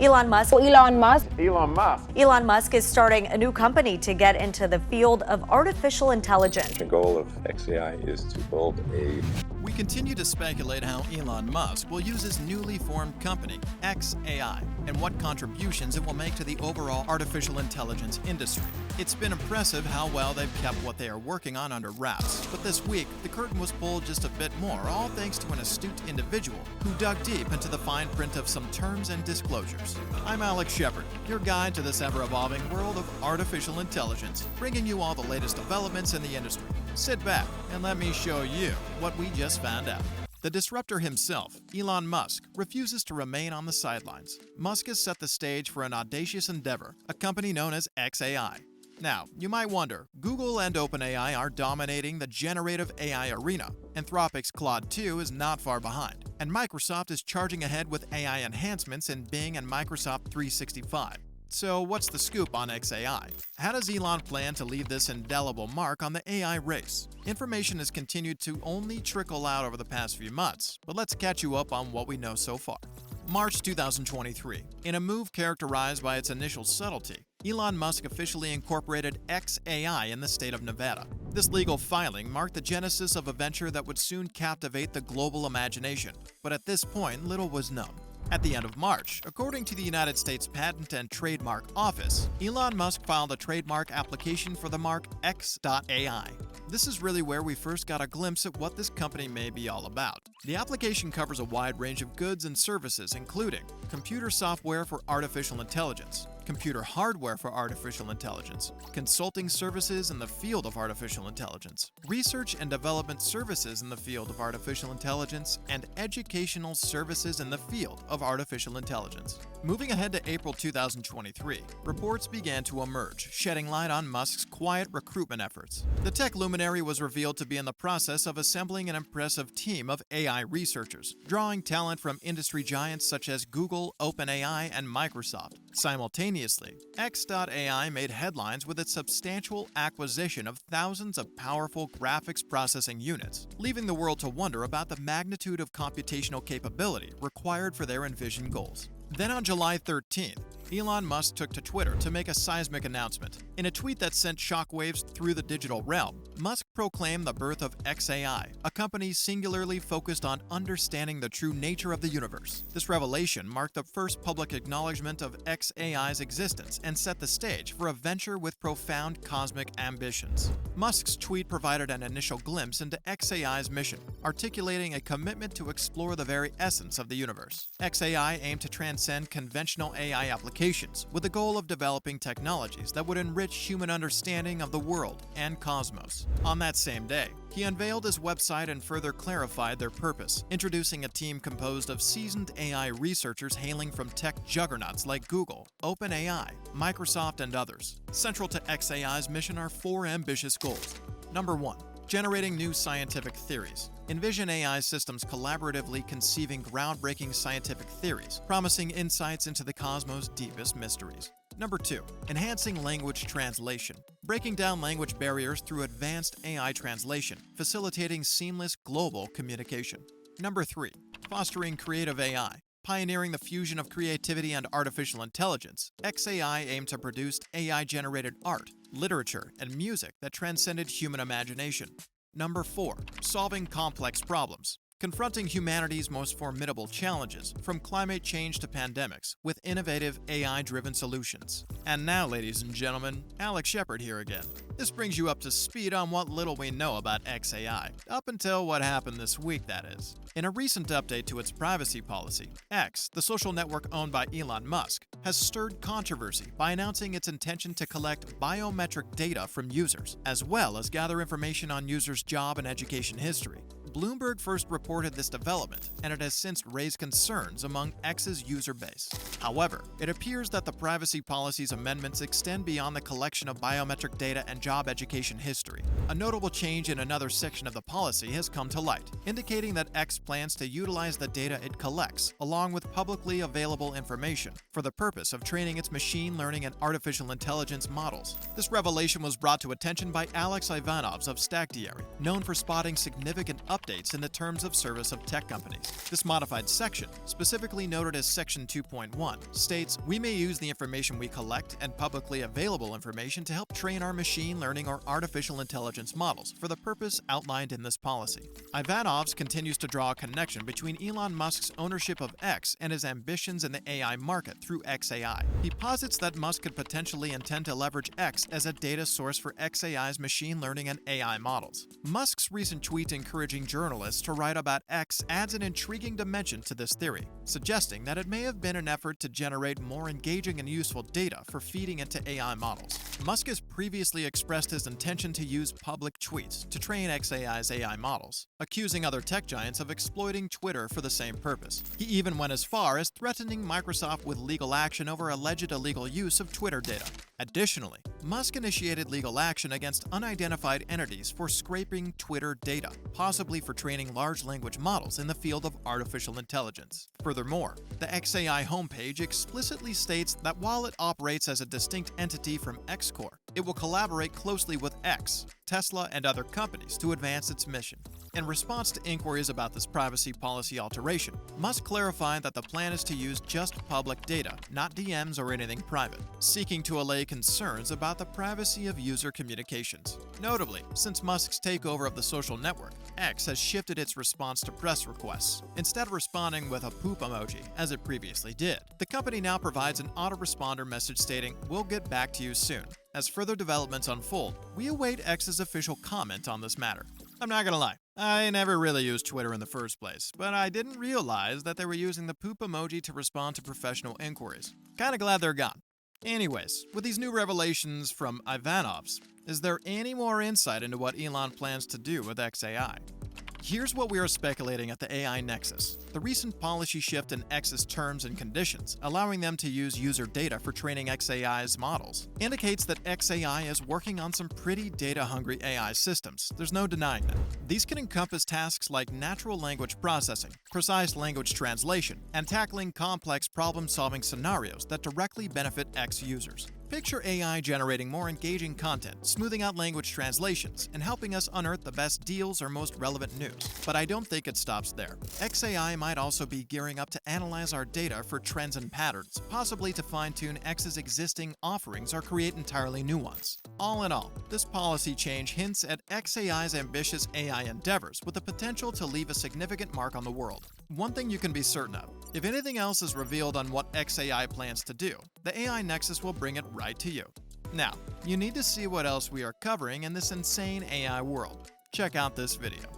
Elon Musk. Elon Musk is starting a new company to get into the field of artificial intelligence. The goal of x.ai is to build a... We continue to speculate how Elon Musk will use his newly formed company, x.ai, and what contributions it will make to the overall artificial intelligence industry. It's been impressive how well they've kept what they are working on under wraps, but this week, the curtain was pulled just a bit more, all thanks to an astute individual who dug deep into the fine print of some terms and disclosures. I'm Alex Shepard, your guide to this ever-evolving world of artificial intelligence, bringing you all the latest developments in the industry. Sit back and let me show you what we just found out. The disruptor himself, Elon Musk, refuses to remain on the sidelines. Musk has set the stage for an audacious endeavor, a company known as x.ai. Now, you might wonder, Google and OpenAI are dominating the generative AI arena. Anthropic's Claude 2 is not far behind, and Microsoft is charging ahead with AI enhancements in Bing and Microsoft 365. So what's the scoop on x.ai? How does Elon plan to leave this indelible mark on the AI race? Information has continued to only trickle out over the past few months, but let's catch you up on what we know so far. March 2023. In a move characterized by its initial subtlety, Elon Musk officially incorporated x.ai in the state of Nevada. This legal filing marked the genesis of a venture that would soon captivate the global imagination, but at this point, little was known. At the end of March, according to the United States Patent and Trademark Office, Elon Musk filed a trademark application for the mark x.ai. This is really where we first got a glimpse at what this company may be all about. The application covers a wide range of goods and services, including computer software for artificial intelligence, computer hardware for artificial intelligence, consulting services in the field of artificial intelligence, research and development services in the field of artificial intelligence, and educational services in the field of artificial intelligence. Moving ahead to April 2023, reports began to emerge, shedding light on Musk's quiet recruitment efforts. The tech luminary was revealed to be in the process of assembling an impressive team of AI researchers, drawing talent from industry giants such as Google, OpenAI, and Microsoft. Simultaneously, x.ai made headlines with its substantial acquisition of thousands of powerful graphics processing units, leaving the world to wonder about the magnitude of computational capability required for their envisioned goals. Then on July 13th, Elon Musk took to Twitter to make a seismic announcement. In a tweet that sent shockwaves through the digital realm, Musk proclaimed the birth of x.ai, a company singularly focused on understanding the true nature of the universe. This revelation marked the first public acknowledgement of x.ai's existence and set the stage for a venture with profound cosmic ambitions. Musk's tweet provided an initial glimpse into x.ai's mission, articulating a commitment to explore the very essence of the universe. x.ai aimed to transcend conventional AI applications with the goal of developing technologies that would enrich human understanding of the world and cosmos. On that same day, he unveiled his website and further clarified their purpose, introducing a team composed of seasoned AI researchers hailing from tech juggernauts like Google, OpenAI, Microsoft, and others. Central to x.ai's mission are four ambitious goals. Number 1. Generating new scientific theories. Envision AI systems collaboratively conceiving groundbreaking scientific theories, promising insights into the cosmos' deepest mysteries. Number 2. Enhancing language translation. Breaking down language barriers through advanced AI translation, facilitating seamless global communication. Number 3. Fostering creative AI. Pioneering the fusion of creativity and artificial intelligence, x.ai aimed to produce AI-generated art, literature, and music that transcended human imagination. Number 4. Solving complex problems. Confronting humanity's most formidable challenges, from climate change to pandemics, with innovative AI-driven solutions. And now, ladies and gentlemen, Alex Shepard here again. This brings you up to speed on what little we know about x.ai, up until what happened this week, that is. In a recent update to its privacy policy, X, the social network owned by Elon Musk, has stirred controversy by announcing its intention to collect biometric data from users, as well as gather information on users' job and education history. Bloomberg first reported this development, and it has since raised concerns among X's user base. However, it appears that the privacy policy's amendments extend beyond the collection of biometric data and job education history. A notable change in another section of the policy has come to light, indicating that X plans to utilize the data it collects, along with publicly available information, for the purpose of training its machine learning and artificial intelligence models. This revelation was brought to attention by Alex Ivanovs of StackDiary, known for spotting significant updates in the terms of service of tech companies. This modified section, specifically noted as Section 2.1, states we may use the information we collect and publicly available information to help train our machine learning or artificial intelligence models for the purpose outlined in this policy. Ivanov's continues to draw a connection between Elon Musk's ownership of X and his ambitions in the AI market through x.ai. He posits that Musk could potentially intend to leverage X as a data source for x.ai's machine learning and AI models. Musk's recent tweet encouraging journalists to write about X adds an intriguing dimension to this theory, suggesting that it may have been an effort to generate more engaging and useful data for feeding into AI models. Musk has previously expressed his intention to use public tweets to train x.ai's AI models, accusing other tech giants of exploiting Twitter for the same purpose. He even went as far as threatening Microsoft with legal action over alleged illegal use of Twitter data. Additionally, Musk initiated legal action against unidentified entities for scraping Twitter data, possibly for training large language models in the field of artificial intelligence. Furthermore, the x.ai homepage explicitly states that while it operates as a distinct entity from X-Corp, it will collaborate closely with X, Tesla, and other companies to advance its mission. In response to inquiries about this privacy policy alteration, Musk clarified that the plan is to use just public data, not DMs or anything private, seeking to allay concerns about the privacy of user communications. Notably, since Musk's takeover of the social network, X has shifted its response to press requests. Instead of responding with a poop emoji, as it previously did, the company now provides an autoresponder message stating, "We'll get back to you soon." As further developments unfold, we await X's official comment on this matter. I'm not gonna lie, I never really used Twitter in the first place, but I didn't realize that they were using the poop emoji to respond to professional inquiries. Kinda glad they're gone. Anyways, with these new revelations from Ivanov's, is there any more insight into what Elon plans to do with x.ai? Here's what we are speculating at the AI Nexus. The recent policy shift in X's terms and conditions, allowing them to use user data for training x.ai's models, indicates that x.ai is working on some pretty data-hungry AI systems. There's no denying that. These can encompass tasks like natural language processing, precise language translation, and tackling complex problem-solving scenarios that directly benefit X users. Picture AI generating more engaging content, smoothing out language translations, and helping us unearth the best deals or most relevant news. But I don't think it stops there. x.ai might also be gearing up to analyze our data for trends and patterns, possibly to fine-tune X's existing offerings or create entirely new ones. All in all, this policy change hints at x.ai's ambitious AI endeavors with the potential to leave a significant mark on the world. One thing you can be certain of, if anything else is revealed on what x.ai plans to do, the AI Nexus will bring it right to you. Now, you need to see what else we are covering in this insane AI world. Check out this video.